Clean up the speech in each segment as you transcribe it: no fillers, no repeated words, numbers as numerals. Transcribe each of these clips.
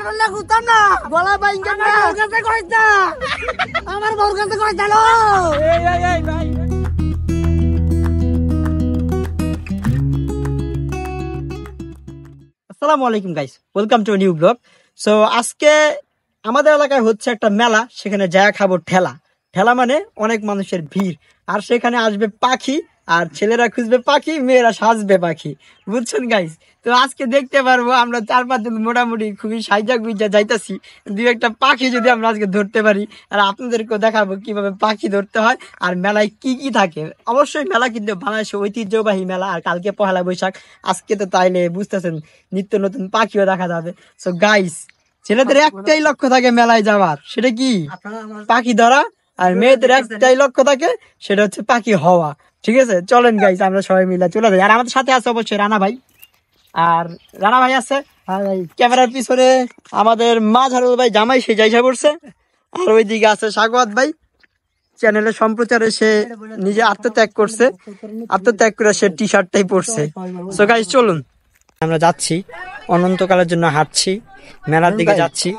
বললে কুতাম না গলা বাইঙ্গা না ওর কাছে কইছ না আমার বউর কাছে কইছ না এই ভাই আসসালামু আলাইকুম guys welcome to new blog so আজকে আমাদের এলাকায় হচ্ছে একটা মেলা সেখানে যায় খাবো ঠেলা ঠেলা মানে অনেক মানুষের ভিড় আর সেখানে আসবে পাখি আর ছেলেরা খুঁজবে পাখি মেয়েরা সাজবে পাখি বুঝছেন গাইস তো আজকে দেখতে পারবো আমরা 4-5 জন মোটামুটি খুবই সাইজা গুইজা যাইতাছি দুই একটা পাখি যদি আমরা আজকে ধরতে পারি আর আপনাদেরকেও দেখাবো কিভাবে পাখি ধরতে হয় আর মেলায় কি কি থাকে অবশ্যই মেলা কিন্তু বাংলাদেশের ঐতিহ্যবাহী মেলা আর কালকে পহেলা বৈশাখ আজকে তো তাইলে বুঝতেছেন নিত্য নতুন পাখিও দেখা যাবে সো গাইস ছেলেদের একটাই লক্ষ্য থাকে মেলায় যাওয়ার সেটা কি পাখি ধরা আর মেয়েদের একটাই লক্ষ্য থাকে সেটা হচ্ছে পাখি হওয়া ঠিক আছে চলেন গাইস আমরা সবাই মিলে চলে যাই আর আমাদের সাথে আছে অবশ্যই রানা ভাই আর রানা ভাই আছে আর ক্যামেরার পিছনে আমাদের মাঝারুল ভাই জামাই সে যাইসা পড়ছে আর ওইদিকে আছে সাগওয়াত ভাই চ্যানেলে সম্প্রচারে সে নিজে আত্মত্যাগ করছে আত্মত্যাগ করে সে টি শার্টটাই পরছে সো গাইস চলুন আমরা যাচ্ছি অনন্তকালের জন্য হাঁটছি মেলার দিকে যাচ্ছি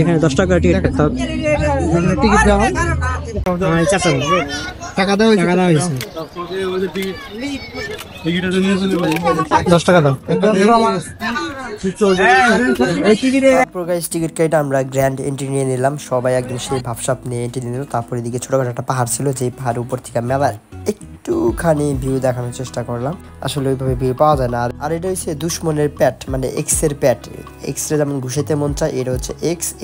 এখানে 10 টাকা টিকিট কাটতে হবে টিকিট দাও টাকা দাও 10 টাকা দাও টিকিট কেটে আমরা গ্র্যান্ড এন্ট্রি নিয়ে নিলাম সবাই একদম সেই ভাবসাপ নিয়ে এন্ট্রি নিল তারপরে এদিকে ছোটখাটো একটা পাহাড় ছিল যে পাহাড়ের উপর থেকে মেলার একটুখানি ভিউ দেখানোর চেষ্টা করলাম আসলে ওইভাবে ভিউ পাওয়া যায় না আর এটা হচ্ছে দুশ্মনের প্যাট মানে এক্স এর প্যাট এক্স রে যেমন ঘুষাইতে মন চায় এটা হচ্ছে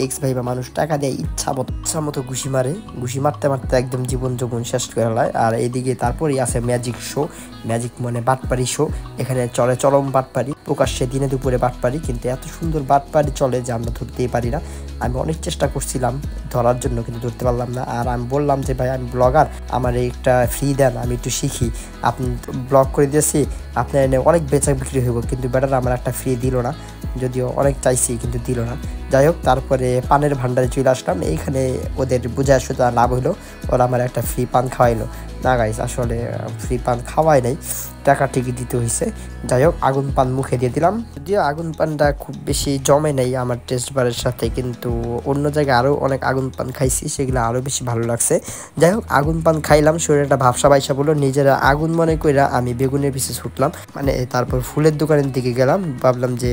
এক্স ভাইবা মানুষ টাকা দিয়ে ইচ্ছা মতো ঘুষি মারে ঘুষি মারতে মারতে একদম জীবন যৌবন শেষ করে ফেলায় আর এইদিকে তারপরেই আছে ম্যাজিক শো ম্যাজিক মানে বাটপারি শো এখানে চলে চরম বাটপারি প্রকাশ্যে দিনে দুপুরে বাটপারি কিন্তু এত সুন্দর বাটপারি চলে যে আমরা ধরতেই পারি না আমি অনেক চেষ্টা করছিলাম ধরার জন্য কিন্তু ধরতে পারলাম না আর আমি বললাম যে ভাই আমি ব্লগার আমার একটা ফ্রি দেন আমি একটু শিখি আপনি ব্লগ করে দিয়েছি আপনার এনে অনেক বেচা বিক্রি হইব কিন্তু বেটার আমার একটা ফ্রি দিল না যদিও অনেক চাইছি কিন্তু দিল না যাই হোক তারপরে পানের ভান্ডারে চলে আসলাম এইখানে ওদের বোঝা সুতা লাভ হইলো ওরা আমার একটা ফ্রি পান খাওয়াইলো না গাইস আসলে ফ্রি পান খাওয়াই নাই টাকা টিকিট দিতে হয়েছে যাই হোক আগুন পান মুখে দিয়ে দিলাম যদিও আগুন পানটা খুব বেশি জমে নাই আমার টেস্ট বারের সাথে কিন্তু অন্য জায়গায় আরও অনেক আগুন পান খাইছি সেগুলো আরও বেশি ভালো লাগছে যাই হোক আগুন পান খাইলাম শরীরে একটা ভাবসা বাইসা বললো নিজেরা আগুন মনে কইরা আমি বেগুনের পিছে ছুটলাম মানে তারপর ফুলের দোকানের দিকে গেলাম ভাবলাম যে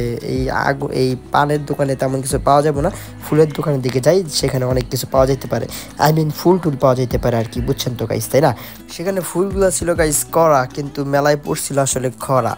এই পানের দোকানে তেমন কিছু পাওয়া যাবে না ফুলের দোকানের দিকে যাই সেখানে অনেক কিছু পাওয়া যেতে পারে ফুল টুল পাওয়া যেতে পারে আর কি বুঝছেন তো গাইস তাই না সেখানে ফুলগুলো ছিল গাইস করা কিন্তু মেলায় পড়ছিল আসলে খরা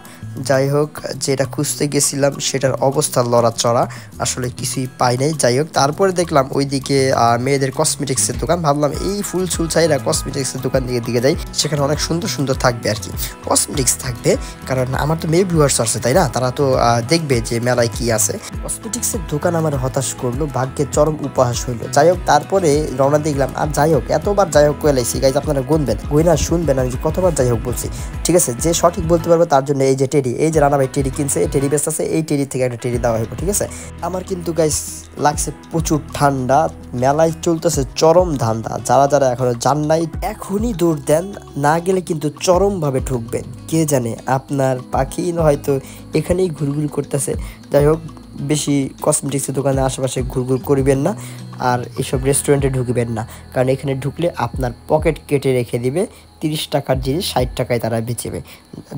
যাই হোক যেটা খুঁজতে গেছিলাম সেটার অবস্থা লড়াচড়া আসলে কিছুই পাই নাই যাই হোক তারপরে দেখলাম ওইদিকে মেয়েদের কসমেটিক্সের দোকান ভাবলাম এই ফুল ছুল চাইরা কসমেটিক্সের দোকান দিকে যাই সেখানে অনেক সুন্দর সুন্দর থাকবে আর কি কসমেটিক্স থাকবে কারণ আমার তো মেয়ে ভিউয়ার্স আছে তাই না তারা তো দেখবে যে মেলায় কি আছে কসমেটিক্সের দোকান আমার হতাশ করলো ভাগ্যের চরম উপহাস হইলো যাই হোক তারপরে রওনা দেখলাম আর যাই হোক এতবার যাই হোক কয়েলাইছি গাইজ আপনারা গুনবেন গইনা শুনবেন আমি যে কতবার যাই হোক বলছি ঠিক আছে যে সঠিক বলতে পারবো তার জন্য এই যে টেডি এই যে রানা ভাই টেডি কিনছে এই টেডি বেস্ট আছে এই টেডি থেকে একটা টেডি দেওয়া হইব ঠিক আছে আমার কিন্তু গাইস লাগছে প্রচুর ঠান্ডা মেলায় চলতেছে চরম ধান্দা যারা এখনো যান নাই এখনই দৌড় দেন না গেলে কিন্তু চরম ভাবে ঠুকবেন কে জানে আপনার পাখি হয়তো এখানেই ঘুরঘুর করতেছে যাই হোক বেশি কসমেটিক্সের দোকানে আশেপাশে ঘুরঘুর করবেন না আর এসব রেস্টুরেন্টে ঢুকবেন না কারণ এখানে ঢুকলে আপনার পকেট কেটে রেখে দিবে 30 টাকার জিনিস 60 টাকায় তারা বেচেবে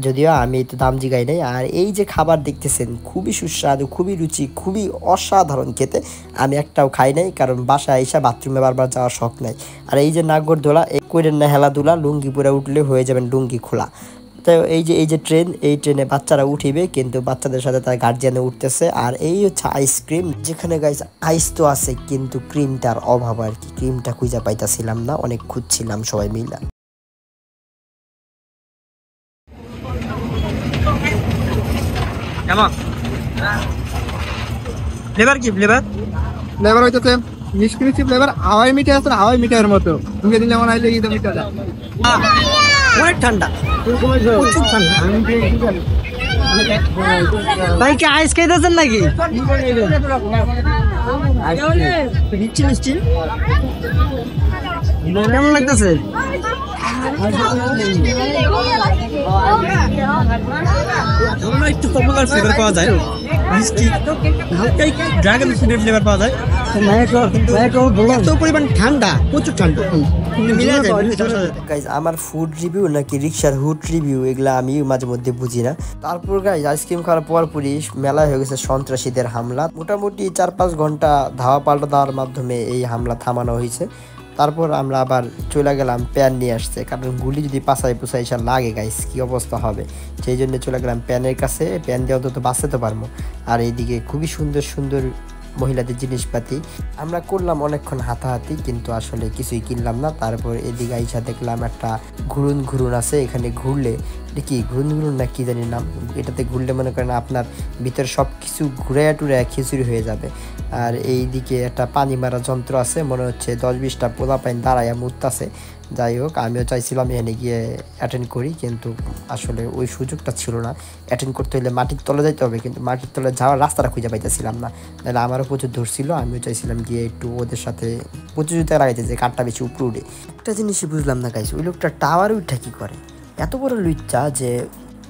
যদিও আমি তো দাম জিগাই নাই আর এই যে খাবার দেখতেছেন খুবই সুস্বাদু খুবই রুচি খুবই অসাধারণ খেতে আমি একটাও খাই নাই কারণ বাসায় এসে বাথরুমে বারবার যাওয়ার শখ নাই আর এই যে নাগরদোলা এই কইরেন না হেলাদুলা লুঙ্গি পুরা উঠলে হয়ে যাবেন লুঙ্গি খোলা তাই এই যে ট্রেন এই ট্রেনে বাচ্চারা উঠিবে কিন্তু বাচ্চাদের সাথে তার গার্জিয়ানে উঠতেছে আর এই হচ্ছে আইসক্রিম যেখানে গাইস আইস তো আছে কিন্তু ক্রিমটার অভাব আর কি ক্রিমটা খুঁজে পাইতাছিলাম না অনেক খুঁজছিলাম সবাই মিলে ফ্লেভার কি ফ্লেভার হইতেছে মিষ্টি ফ্লেভার হাওয়াই মিঠাই আছে হাওয়াই মিঠাইয়ের মতো তুমি দিলে মনে হইলে কিন্তু মিঠাটা অনেক ঠান্ডা প্রচুর ঠান্ডা ভাই কি আইস খাইতেছেন নাকি মিষ্টি কেমন লাগতেছে একটু কমলার ফ্লেভার পাওয়া যায়, মিষ্টি হালকা ড্রাগন ফ্রুটের ফ্লেভার পাওয়া যায়। এত পরিমাণ ঠান্ডা, প্রচুর ঠান্ডা। গাইজ আমার ফুড রিভিউ নাকি রিক্সার হুড রিভিউ এগুলা আমি মাঝে মধ্যে বুঝি না। তারপর গাইজ আইসক্রিম খাওয়ার পরপরই মেলা হয়ে গেছে সন্ত্রাসীদের হামলা। মোটামুটি 4-5 ঘন্টা ধাওয়া পাল্টা দেওয়ার মাধ্যমে এই হামলা থামানো হয়েছে। তারপর আমরা আবার চলে গেলাম প্যান নিয়ে আসতে, কারণ গুলি যদি পাশাই পুষাই এসে লাগে গাইস কি অবস্থা হবে, সেই জন্য চলে গেলাম প্যানের কাছে। প্যান দিয়ে অন্তত বাঁচাতে পারবো। আর এইদিকে খুবই সুন্দর সুন্দর মহিলাদের জিনিসপাতি আমরা করলাম অনেকক্ষণ হাতাহাতি, কিন্তু আসলে কিছুই কিনলাম না। তারপর এদিকে আইসা দেখলাম একটা ঘুরুন আছে, এখানে ঘুরলে কি ঘুরুন না কি জানি নাম, এটাতে ঘুরলে মনে করেন আপনার ভিতরে সব কিছু ঘুরাইয়া টুরাইয়া খিচুড়ি হয়ে যাবে। আর এইদিকে একটা পানি মারা যন্ত্র আছে, মনে হচ্ছে 10-20টা পোলা পাইন দাঁড়াইয়া মুততাছে। যাই হোক আমিও চাইছিলাম এখানে গিয়ে অ্যাটেন্ড করি, কিন্তু আসলে ওই সুযোগটা ছিল না। অ্যাটেন্ড করতে হলে মাটির তলে যাইতে হবে, কিন্তু মাটির তলে যাওয়ার রাস্তাটা খুঁজে পাইতেছিলাম না। তাহলে আমারও প্রচুর ধরছিল, আমিও চাইছিলাম গিয়ে একটু ওদের সাথে প্রতিযোগিতা লাগাইতে যে কাঠটা বেশি উপরে উঠে। একটা জিনিসই বুঝলাম না গাইস, ওই লোকটা টাওয়ারে উঠা কি করে, এত বড় লুচ্চা যে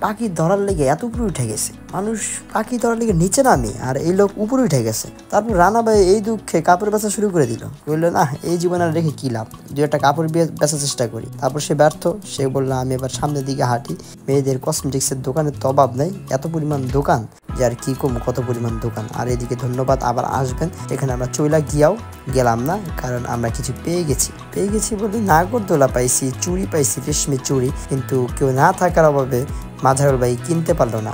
পাখি ধরার লেগে এত উপরে উঠে গেছে। মানুষ পাখি ধরার লেগে নিচে নামে, আর এই লোক উপরে উঠে গেছে। তারপর রানা ভাই এই দুঃখে কাপড় বেচা শুরু করে দিল, বললো না এই জীবন আর রেখে কি লাভ, 2 কাপড় বেচার চেষ্টা করি। তারপর সে ব্যর্থ, সে বললো আমি এবার সামনের দিকে হাঁটি। মেয়েদের কসমেটিক্সের দোকানের তো অভাব নেই, এত পরিমাণ দোকান যে আর কি কম, কত পরিমাণ দোকান। আর এদিকে ধন্যবাদ আবার আসবেন, এখানে আমরা চইলা গিয়াও গেলাম না, কারণ আমরা কিছু পেয়ে গেছি বলে নাগরদোলা পাইছি, চুড়ি পাইছি, রেশমি চুড়ি, কিন্তু কেউ না থাকার অভাবে মাঝারুল ভাই কিনতে পারলো না।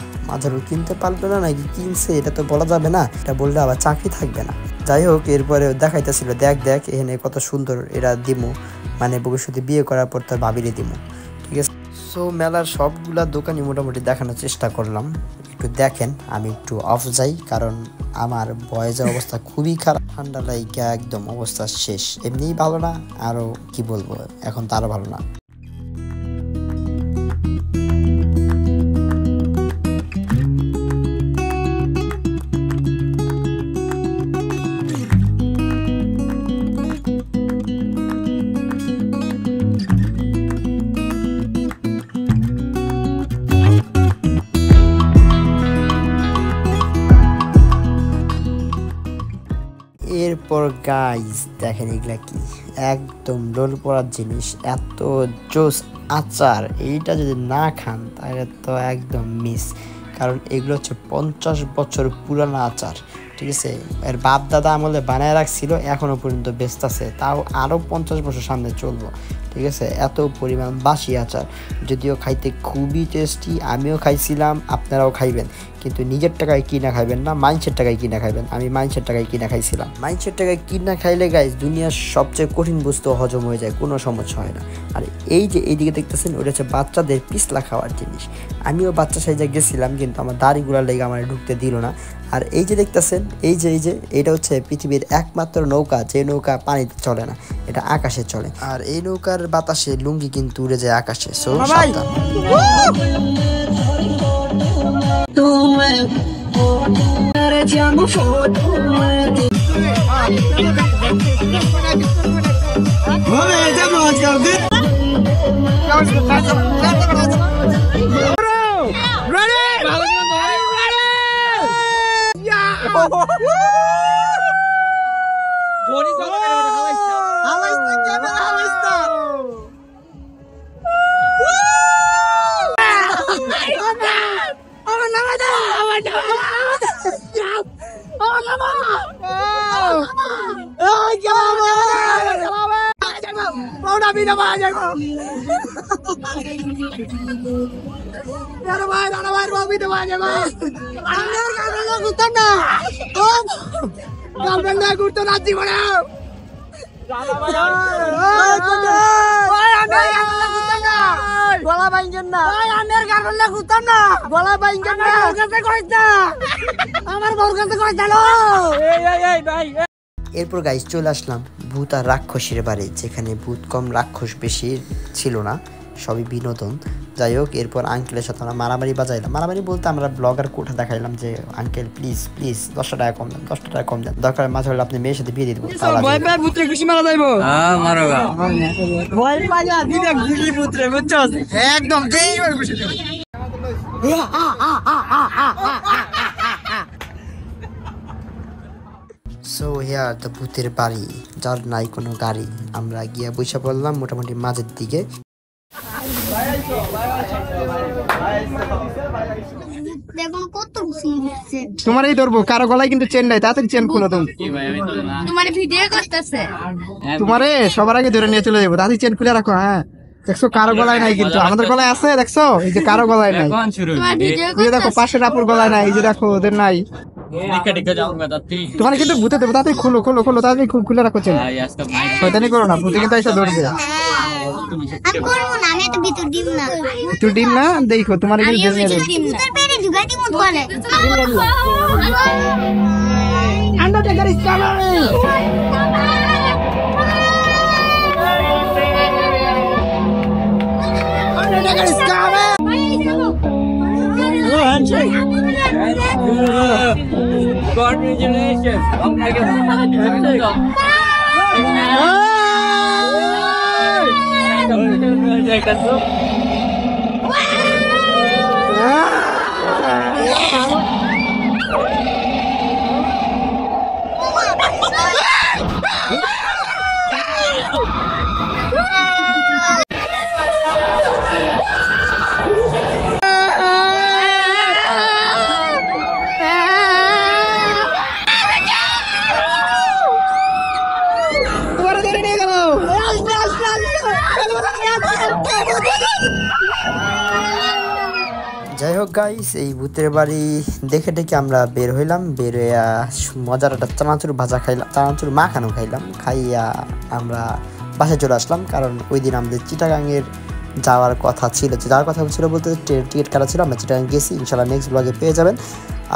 নাকি কিনছে এটা তো বলা যাবে না, এটা বললে আবার চাকরি থাকবে না। যাই হোক এরপরে দেখাইতেছিল দেখ এখানে কত সুন্দর এরা দিমু, মানে ভবিষ্যতে বিয়ে করার পর তার ভাবিরে দিমু, ঠিক আছে। সো মেলার সবগুলা দোকানই মোটামুটি দেখানোর চেষ্টা করলাম। একটু দেখেন, আমি একটু অফ যাই, কারণ আমার বয়েজের অবস্থা খুবই খারাপ, ঠান্ডা লাইগা একদম অবস্থা শেষ। এমনিই ভালো না, আরো কি বলবো, এখন তো আরো ভালো না। এরপর গাইজ দেখেন এগুলা কি, একদম লোল পড়ার জিনিস, এত জোস আচার। এইটা যদি না খান তাহলে তো একদম মিস, কারণ এগুলো হচ্ছে 50 বছর পুরানো আচার, ঠিক আছে। এর বাপ দাদা আমলে বানায় রাখছিল, এখনো পর্যন্ত বেস্ট আছে, তাও আরও 50 বছর সামনে চলবো, ঠিক আছে। এত পরিমাণ বাসি আচার, যদিও খাইতে খুবই টেস্টি, আমিও খাইছিলাম, আপনারাও খাইবেন, কিন্তু নিজের টাকায় কিনা খাইবেন না, মাইন্সের টাকায় কিনা খাইবেন। আমি মাইন্সের টাকায় কিনা খাইছিলাম। মাইন্সের টাকায় কিনা খাইলে গাইজ দুনিয়ার সবচেয়ে কঠিন বস্তু হজম হয়ে যায়, কোনো সমস্যা হয় না। আর এই যে এইদিকে দেখতেছেন, ওটা হচ্ছে বাচ্চাদের পিছলা খাওয়ার জিনিস। আমিও বাচ্চা সাইজে গেছিলাম, কিন্তু আমার দাড়িগুলার লেগে আমার ঢুকতে দিল না। আর এই যে দেখতেছেন, এই যে এটা হচ্ছে পৃথিবীর একমাত্র নৌকা, যে নৌকা পানিতে চলে না, এটা আকাশে চলে। আর এই নৌকার বাতাসে লুঙ্গি কিন্তু উড়ে যায় আকাশে। সো সাবধান। এরপর গাইজ চলে আসলাম ভূত আর রাক্ষসের বাড়ি, যেখানে ভূত কম রাক্ষস বেশি ছিল না, সবই বিনোদন। যাই হোক, এরপর আঙ্কেলের সাথে আমরা মারামারি বাজাইলাম। মারামারি বলতে আমরা ব্লগার কোঠা দেখাইলাম যে আঙ্কেল প্লিজ প্লিজ 10 টাকা কম দেন, 10 টাকা কম দেন, দরকার মাঝে হলে আপনি মেয়ের সাথে বিয়ে দিয়ে দেবো। একদম সো হিয়ার দ্য ভূতের বাড়ি, যার নাই কোনো গাড়ি। আমরা গিয়া বৈশা পড়লাম মোটামুটি মাঝের দিকে। তোমার এই ধরবো, কারো গলায় কিন্তু চেন নাই, তাড়াতাড়ি চেন খুলো তুমি। তোমার ভিডিও করতেছে, তোমারে সবার আগে ধরে নিয়ে চলে যাবো, তাড়াতাড়ি চেন খুলে রাখো। হ্যাঁ দেখছো, কারো গলায় নাই, কিন্তু আমাদের গলায় আছে। দেখছো এই যে কারো গলায় নাই, তোমার ভিডিও এই যে দেখো পাশের আপুর গলায় নাই, এই যে দেখো ওদের নাই। তোমার কিন্তু ভূতে দেবো, তাড়াতাড়ি খুলো খুলো খুলো, তাড়াতাড়ি খুলে রাখো চেন। শয়তানি করো না, ভূতে কিন্তু এসে ধরবে। আমি করবো না, আমি তো ভিতর দিব না, একটু ডিম না দেখো, তোমার কিন্তু জেল নিয়ে যাবে। ভিতর পেরে ঢুকাই দিব বলে undertaker is coming. Undertaker is coming. যাই হোক গাইস, এই ভূতের বাড়ি দেখে ডেকে আমরা বের হইলাম। বের হইয়া মজার একটা চানাচুর ভাজা খাইলাম, চানাচুর মাখানো খাইলাম। খাইয়া আমরা বাসায় চলে আসলাম, কারণ ওই দিন আমাদের চিটাগাংয়ের যাওয়ার কথা ছিল। যাওয়ার কথা ছিল বলতে ট্রেন টিকিট কাটা ছিল, আমরা চিটাগাং গেছি। ইনশাল্লাহ নেক্সট ব্লগে পেয়ে যাবেন।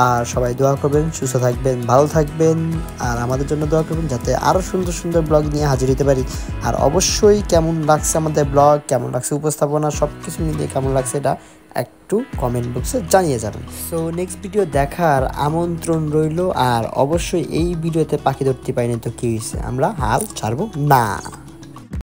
আর সবাই দোয়া করবেন, সুস্থ থাকবেন, ভালো থাকবেন, আর আমাদের জন্য দোয়া করবেন যাতে আরও সুন্দর সুন্দর ব্লগ নিয়ে হাজির হতে পারি। আর অবশ্যই কেমন লাগছে আমাদের ব্লগ, কেমন লাগছে উপস্থাপনা, সব কিছু মিলিয়ে কেমন লাগছে এটা একটু কমেন্ট বক্সে জানিয়ে যাবেন। সো নেক্সট ভিডিও দেখার আমন্ত্রণ রইল। আর অবশ্যই এই ভিডিওতে পাখি ধরতে পারিনি তো কি হয়েছে, আমরা হাল ছাড়বো না।